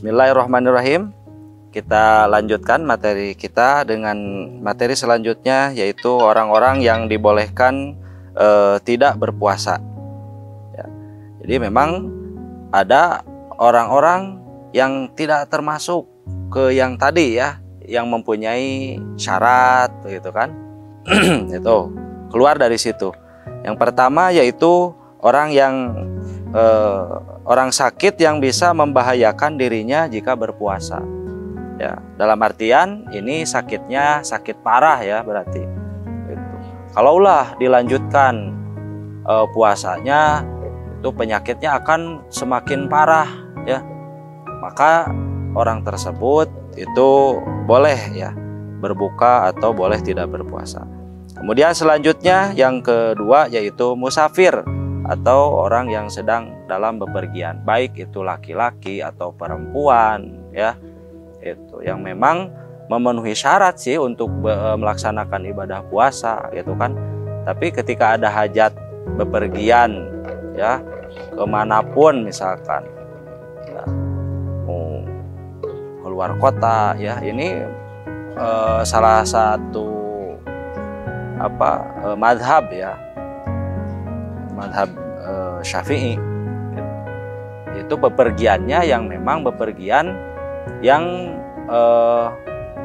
Bismillahirrahmanirrahim. Kita lanjutkan materi kita dengan materi selanjutnya, yaitu orang-orang yang dibolehkan tidak berpuasa. Ya. Jadi memang ada orang-orang yang tidak termasuk ke yang tadi ya, yang mempunyai syarat, gitu kan? Itu keluar dari situ. Yang pertama yaitu orang yang orang sakit yang bisa membahayakan dirinya jika berpuasa. Ya, dalam artian ini sakitnya sakit parah ya berarti. Gitu. Kalaulah dilanjutkan puasanya, itu penyakitnya akan semakin parah ya. Maka orang tersebut itu boleh ya berbuka atau boleh tidak berpuasa. Kemudian selanjutnya yang kedua yaitu musafir atau orang yang sedang dalam bepergian, baik itu laki-laki atau perempuan ya, itu yang memang memenuhi syarat sih untuk melaksanakan ibadah puasa gitu kan. Tapi ketika ada hajat bepergian ya kemanapun misalkan ya, keluar kota ya, ini salah satu madhab ya, madhab Syafi'i, itu bepergiannya yang memang bepergian yang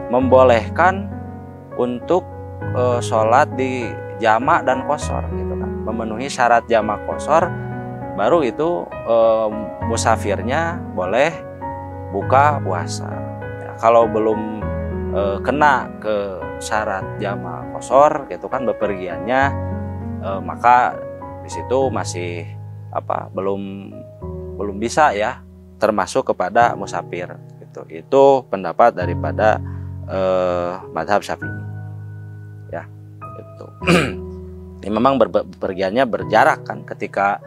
membolehkan untuk sholat di jamak dan qashar gitu kan, memenuhi syarat jamak qashar, baru itu musafirnya boleh buka puasa. Ya, kalau belum kena ke syarat jamak qashar gitu kan bepergiannya, maka di situ masih belum bisa ya termasuk kepada musafir gitu. Itu pendapat daripada madhab Syafi'i ya itu. Ini memang bepergiannya berjarak kan, ketika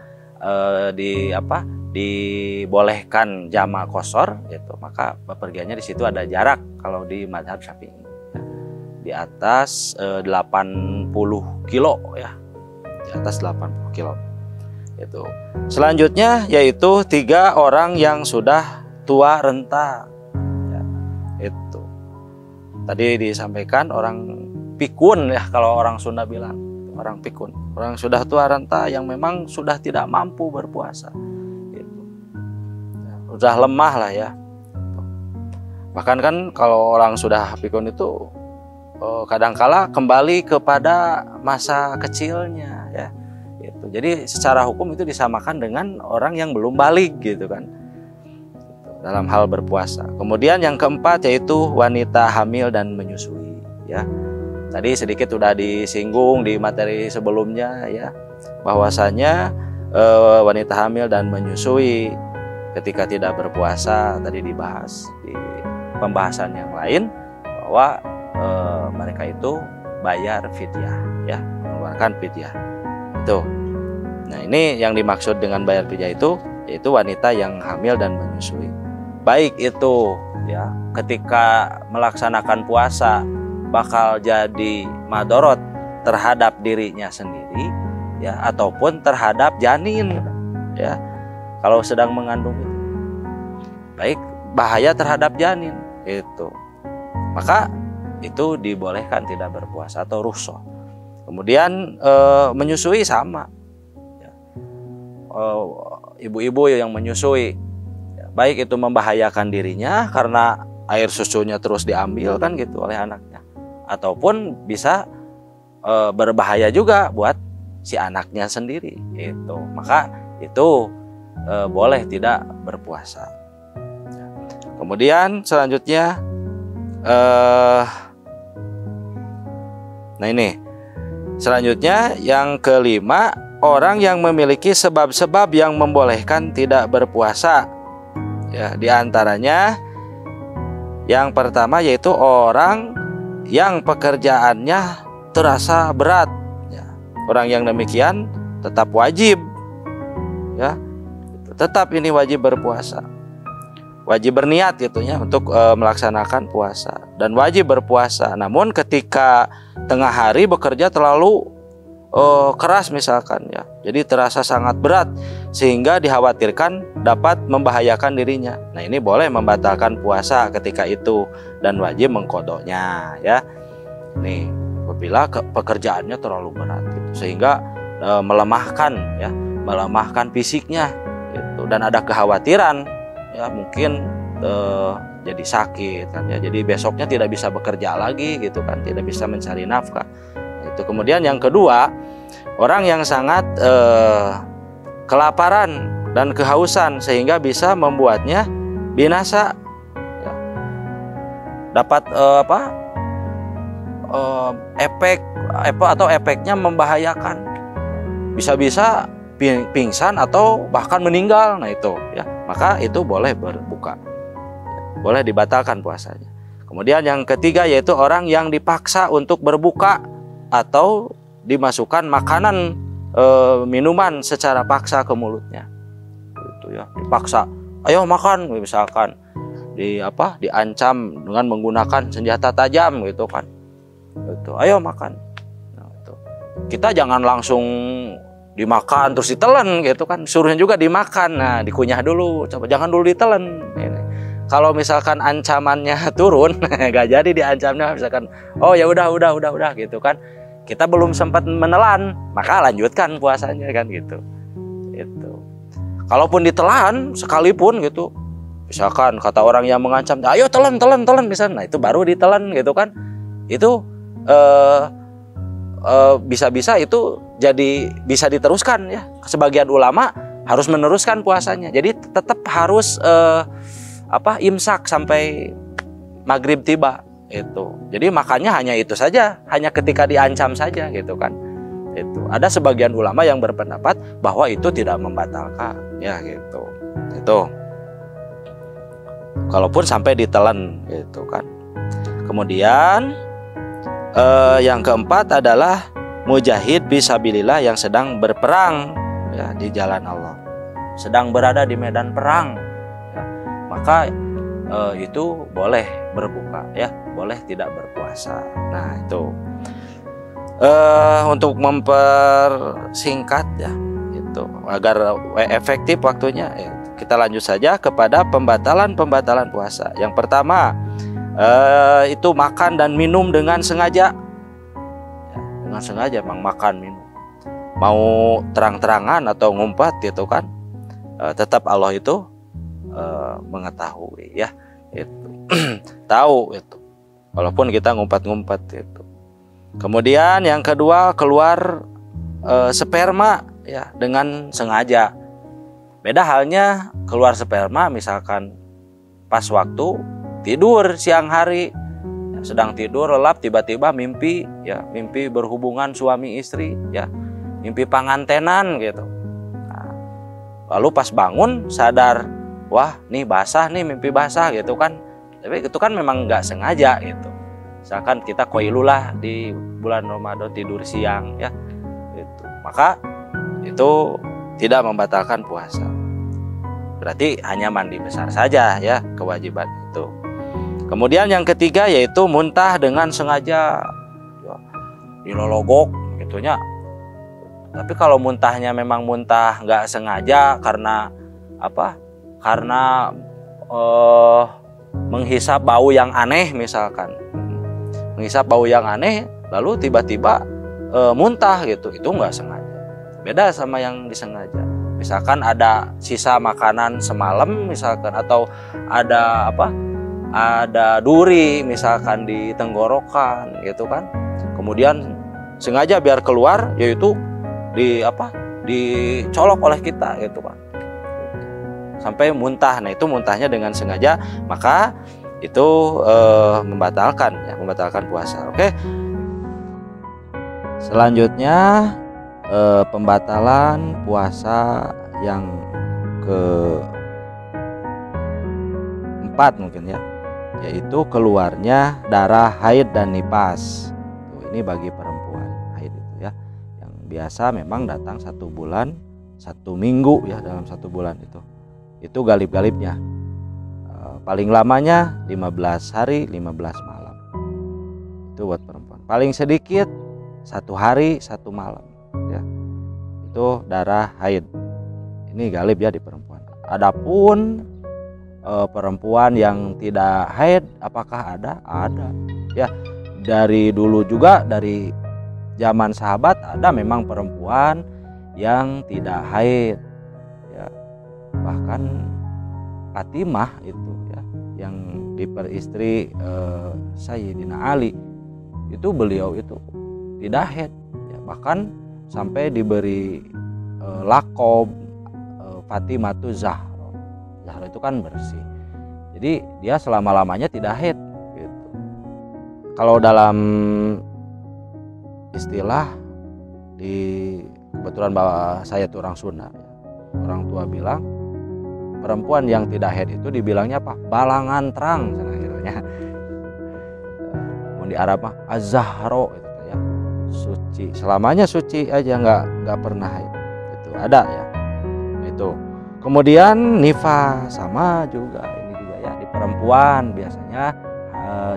dibolehkan jamak qashar gitu, maka bepergiannya di situ ada jarak kalau di madhab Syafi'i di atas 80 kilo ya, di atas 80 kilo itu. Selanjutnya yaitu 3 orang yang sudah tua renta ya, itu tadi disampaikan orang pikun ya, kalau orang Sunda bilang orang pikun, orang sudah tua renta yang memang sudah tidak mampu berpuasa gitu. Ya, sudah lemah lah ya. Bahkan kan kalau orang sudah pikun itu kadangkala kembali kepada masa kecilnya ya gitu. Jadi secara hukum itu disamakan dengan orang yang belum balik gitu kan dalam hal berpuasa. Kemudian yang keempat yaitu wanita hamil dan menyusui ya. Tadi sedikit sudah disinggung di materi sebelumnya ya, bahwasanya wanita hamil dan menyusui ketika tidak berpuasa tadi dibahas di pembahasan yang lain, bahwa mereka itu bayar fidyah ya, mengeluarkan fidyah itu. Nah, ini yang dimaksud dengan bayar fidyah itu yaitu wanita yang hamil dan menyusui, baik itu ya ketika melaksanakan puasa bakal jadi madorot terhadap dirinya sendiri ya, ataupun terhadap janin ya, kalau sedang mengandung itu, baik bahaya terhadap janin itu, maka itu dibolehkan tidak berpuasa atau rukhsah. Kemudian menyusui sama ya. Ibu-ibu yang menyusui ya, baik itu membahayakan dirinya karena air susunya terus diambil kan gitu oleh anaknya, ataupun bisa berbahaya juga buat si anaknya sendiri itu, maka itu boleh tidak berpuasa. Kemudian selanjutnya nah ini selanjutnya yang kelima, orang yang memiliki sebab-sebab yang membolehkan tidak berpuasa ya, diantaranya yang pertama yaitu orang yang pekerjaannya terasa berat ya. Orang yang demikian tetap wajib ya, tetap ini wajib berpuasa, wajib berniat gitunya untuk melaksanakan puasa dan wajib berpuasa. Namun ketika tengah hari bekerja terlalu keras misalkan ya. Jadi terasa sangat berat sehingga dikhawatirkan dapat membahayakan dirinya. Nah, ini boleh membatalkan puasa ketika itu dan wajib mengkodoknya ya. Nih, apabila pekerjaannya terlalu berat gitu, sehingga melemahkan fisiknya gitu, dan ada kekhawatiran ya mungkin jadi sakit kan ya. Jadi besoknya tidak bisa bekerja lagi gitu kan, tidak bisa mencari nafkah. Itu kemudian yang kedua, orang yang sangat kelaparan dan kehausan sehingga bisa membuatnya binasa ya. Dapat efeknya membahayakan, bisa-bisa pingsan atau bahkan meninggal. Nah itu ya, maka itu boleh berbuka, boleh dibatalkan puasanya. Kemudian yang ketiga yaitu orang yang dipaksa untuk berbuka atau dimasukkan makanan minuman secara paksa ke mulutnya. Itu ya, dipaksa, ayo makan misalkan, diancam dengan menggunakan senjata tajam gitu kan. Itu, ayo makan. Nah, itu. Kita jangan langsung dimakan terus ditelan gitu kan, suruhnya juga dimakan. Nah, dikunyah dulu, coba jangan dulu ditelan. Ini. Kalau misalkan ancamannya turun, nggak jadi diancamnya, misalkan, oh ya udah gitu kan. Kita belum sempat menelan, maka lanjutkan puasanya kan gitu. Itu. Kalaupun ditelan sekalipun gitu, misalkan kata orang yang mengancam, ayo telan misalnya, nah itu baru ditelan gitu kan. Itu bisa-bisa itu jadi bisa diteruskan ya. Sebagian ulama harus meneruskan puasanya. Jadi tetap harus imsak sampai maghrib tiba. Itu. Jadi makannya hanya itu saja, hanya ketika diancam saja gitu kan. Itu. Ada sebagian ulama yang berpendapat bahwa itu tidak membatalkan ya gitu. Itu. Kalaupun sampai ditelan gitu kan. Kemudian yang keempat adalah mujahid fisabilillah yang sedang berperang ya di jalan Allah. Sedang berada di medan perang. Ya. Maka itu boleh berbuka ya, boleh tidak berpuasa. Nah itu untuk mempersingkat ya, itu agar efektif waktunya ya, kita lanjut saja kepada pembatalan puasa. Yang pertama itu makan dan minum dengan sengaja ya, dengan sengaja makan minum, mau terang-terangan atau ngumpet gitu kan, tetap Allah itu mengetahui ya, itu tahu itu, walaupun kita ngumpet-ngumpet itu. Kemudian yang kedua, keluar sperma ya dengan sengaja. Beda halnya keluar sperma misalkan pas waktu tidur siang hari, ya, sedang tidur lelap tiba-tiba mimpi ya, mimpi berhubungan suami istri ya, mimpi pangantenan gitu. Nah, lalu pas bangun sadar, wah nih basah nih, mimpi basah gitu kan. Tapi itu kan memang nggak sengaja gitu. Misalkan kita koilulah di bulan Ramadan tidur siang ya, itu. Maka itu tidak membatalkan puasa. Berarti hanya mandi besar saja ya kewajiban itu. Kemudian yang ketiga yaitu muntah dengan sengaja ya, dilologok gitunya. Tapi kalau muntahnya memang muntah nggak sengaja karena apa? Karena menghisap bau yang aneh misalkan, menghisap bau yang aneh lalu tiba-tiba muntah gitu, itu nggak sengaja. Beda sama yang disengaja. Misalkan ada sisa makanan semalam misalkan, atau ada ada duri misalkan di tenggorokan gitu kan, kemudian sengaja biar keluar, yaitu dicolok oleh kita gitu kan, sampai muntah. Nah itu muntahnya dengan sengaja, maka itu membatalkan puasa. Oke. Selanjutnya pembatalan puasa yang keempat mungkin ya, yaitu keluarnya darah haid dan nifas. Ini bagi perempuan haid itu ya, yang biasa memang datang 1 bulan 1 minggu ya, dalam 1 bulan itu galib-galibnya. Paling lamanya 15 hari 15 malam. Itu buat perempuan. Paling sedikit 1 hari 1 malam. ya. Itu darah haid. Ini galib ya di perempuan. Adapun perempuan yang tidak haid apakah ada? Ada. Ya, dari dulu juga dari zaman sahabat ada memang perempuan yang tidak haid. Ya, bahkan Fatimah itu ya yang diperistri Sayyidina Ali itu beliau itu tidak haid ya, bahkan sampai diberi lakob Fatimatu Zahra. Zahra itu kan bersih, jadi dia selama-lamanya tidak haid gitu. Kalau dalam istilah kebetulan bahwa saya tuh orang Sunda, orang tua bilang perempuan yang tidak haid itu dibilangnya apa? Balangan terang gitu. Mau di Arab mah az-zahro gitu ya. Suci, selamanya suci aja, nggak pernah haid. Itu ada ya. Itu. Kemudian nifas sama juga, ini juga ya di perempuan biasanya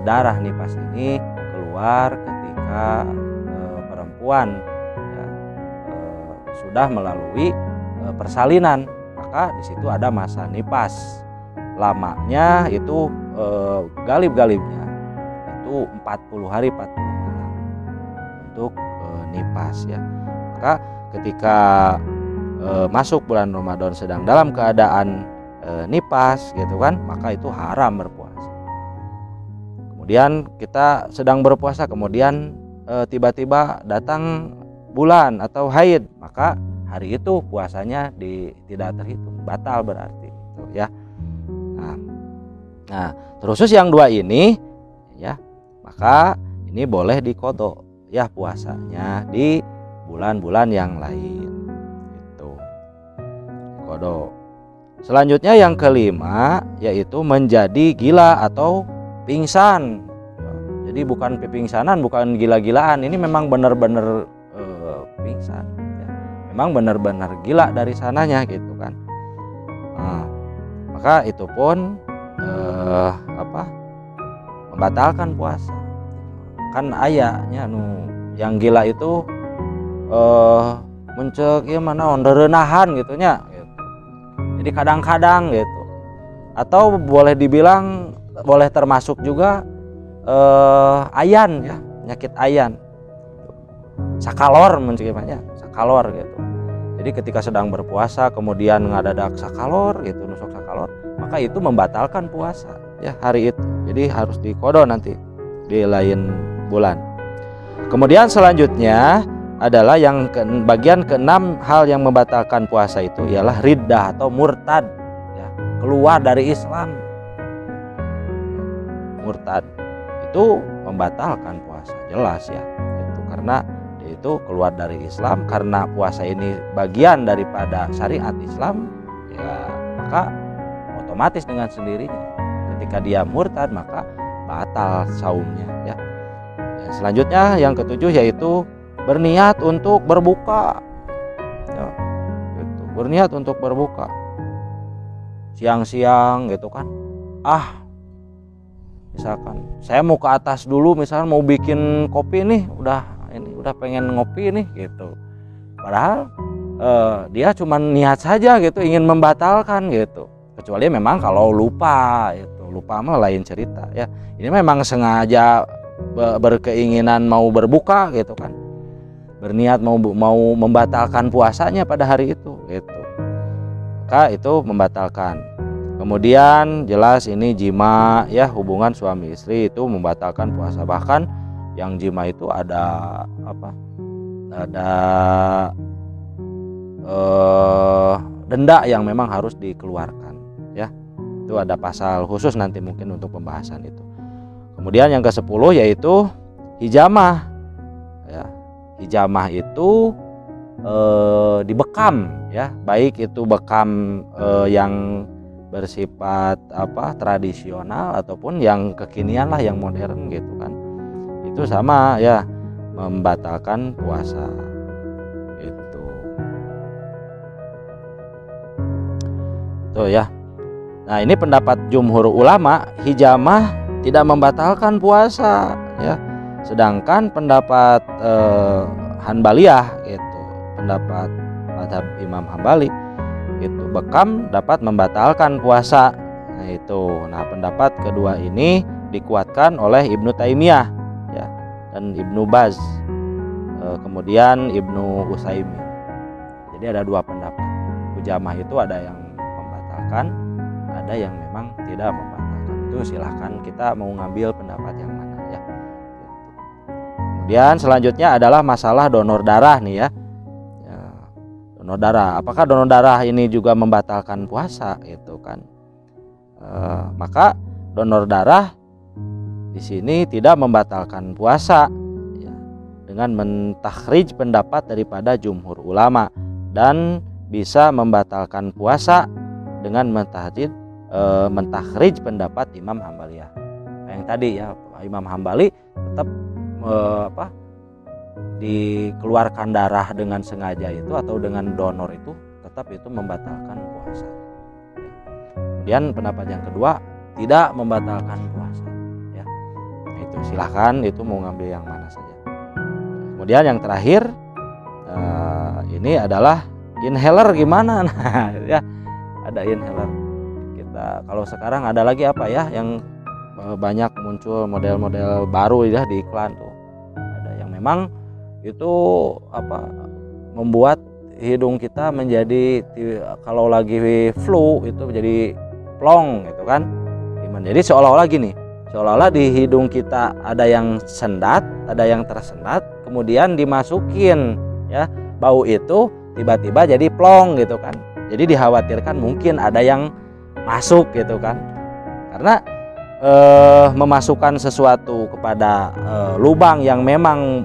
darah nifas ini keluar ketika perempuan ya, sudah melalui persalinan. Maka di situ ada masa nifas, lamanya itu galib-galibnya itu 40 hari 40 malam untuk nifas ya. Maka ketika masuk bulan Ramadan sedang dalam keadaan nifas gitu kan, maka itu haram berpuasa. Kemudian kita sedang berpuasa, kemudian tiba-tiba datang bulan atau haid, maka hari itu puasanya tidak terhitung, batal berarti gitu ya. Nah, terus yang dua ini ya, maka ini boleh diqodho ya puasanya di bulan-bulan yang lain itu diqodho. Selanjutnya yang kelima yaitu menjadi gila atau pingsan. Jadi bukan pipingsanan, bukan gila-gilaan, ini memang benar-benar pingsan. Memang benar-benar gila dari sananya gitu kan. Nah, maka itu pun membatalkan puasa. Kan ayahnya yang gila itu mencek ya mana ondereunahan gitunya gitu. Jadi kadang-kadang gitu. Atau boleh dibilang boleh termasuk juga ayan ya, penyakit ayan. Sakalor mencegahnya, sakalor gitu. Jadi ketika sedang berpuasa kemudian ngadadak sakalor gitu, nusuk sakalor, maka itu membatalkan puasa ya hari itu. Jadi harus diqodho nanti di lain bulan. Kemudian selanjutnya adalah yang bagian keenam hal yang membatalkan puasa itu ialah riddah atau murtad ya, keluar dari Islam. Murtad itu membatalkan puasa jelas ya, itu karena itu keluar dari Islam, karena puasa ini bagian daripada syariat Islam ya, maka otomatis dengan sendirinya ketika dia murtad maka batal saumnya ya. Selanjutnya yang ketujuh yaitu berniat untuk berbuka ya, gitu. Berniat untuk berbuka siang-siang gitu kan, misalkan saya mau ke atas dulu, misalkan mau bikin kopi nih, udah pengen ngopi nih gitu, padahal dia cuma niat saja gitu, ingin membatalkan gitu. Kecuali memang kalau lupa itu, lupa mah lain cerita ya. Ini memang sengaja berkeinginan mau berbuka gitu kan, berniat mau membatalkan puasanya pada hari itu gitu, maka itu membatalkan. Kemudian jelas ini jima ya, hubungan suami istri itu membatalkan puasa. Bahkan yang jima itu ada denda yang memang harus dikeluarkan ya. Itu ada pasal khusus nanti mungkin untuk pembahasan itu. Kemudian yang ke-10 yaitu hijamah ya. Hijamah itu dibekam ya, baik itu bekam yang bersifat tradisional ataupun yang kekinian lah, yang modern gitu kan. Itu sama ya, membatalkan puasa itu. Tuh ya. Nah, ini pendapat jumhur ulama, hijamah tidak membatalkan puasa ya. Sedangkan pendapat Hanbaliyah gitu, pendapat mazhab Imam Hambali itu bekam dapat membatalkan puasa. Nah itu, pendapat kedua ini dikuatkan oleh Ibnu Taimiyah ya, dan Ibnu Baz, kemudian Ibnu Utsaimin. Jadi ada dua pendapat. Hujamah itu ada yang membatalkan, ada yang memang tidak membatalkan. Itu silahkan kita mau ngambil pendapat yang mana ya. Kemudian selanjutnya adalah masalah donor darah nih ya. Donor darah, apakah donor darah ini juga membatalkan puasa itu kan? Maka donor darah di sini tidak membatalkan puasa ya, dengan mentakhrij pendapat daripada jumhur ulama, dan bisa membatalkan puasa dengan mentakhrij pendapat Imam Hambaliyah. Yang tadi ya, Imam Hambali tetap dikeluarkan darah dengan sengaja itu atau dengan donor itu tetap itu membatalkan puasa. Kemudian pendapat yang kedua tidak membatalkan puasa ya. Nah, itu silahkan itu mau ngambil yang mana saja. Kemudian yang terakhir ini adalah inhaler gimana? Nah ya, ada inhaler. Kita kalau sekarang ada lagi apa ya yang banyak muncul model-model baru ya di iklan tuh. Ada yang memang itu membuat hidung kita menjadi, kalau lagi flu itu menjadi plong gitu kan. Jadi seolah-olah gini, seolah-olah di hidung kita ada yang sendat, ada yang tersendat, kemudian dimasukin ya bau itu tiba-tiba jadi plong gitu kan. Jadi dikhawatirkan mungkin ada yang masuk gitu kan, karena memasukkan sesuatu kepada lubang yang memang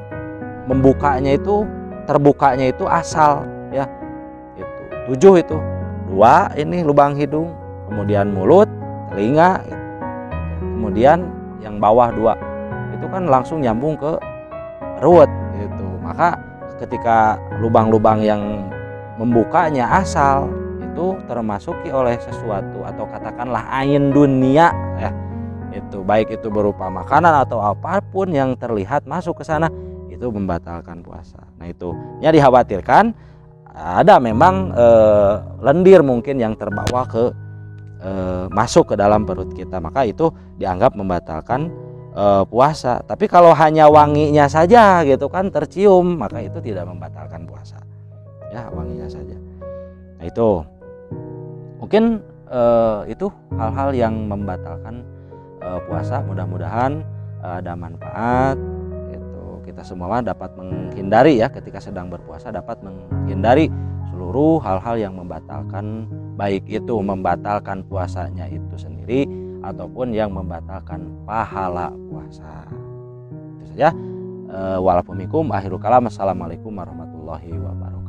membukanya itu, terbukanya itu asal ya itu 7 itu 2 ini lubang hidung, kemudian mulut, telinga gitu. Kemudian yang bawah 2 itu kan langsung nyambung ke perut gitu. Maka ketika lubang-lubang yang membukanya asal itu termasuki oleh sesuatu atau katakanlah ain dunia ya, itu baik itu berupa makanan atau apapun yang terlihat masuk ke sana, itu membatalkan puasa. Nah itu ya dikhawatirkan ada memang lendir mungkin yang terbawa ke masuk ke dalam perut kita, maka itu dianggap membatalkan puasa. Tapi kalau hanya wanginya saja gitu kan tercium, maka itu tidak membatalkan puasa ya, wanginya saja. Nah itu mungkin itu hal-hal yang membatalkan puasa. Mudah-mudahan ada manfaat. Kita semua dapat menghindari ya, ketika sedang berpuasa dapat menghindari seluruh hal-hal yang membatalkan, baik itu membatalkan puasanya itu sendiri ataupun yang membatalkan pahala puasa. Itu saja. Walaupun akhirul kalam. Assalamualaikum warahmatullahi wabarakatuh.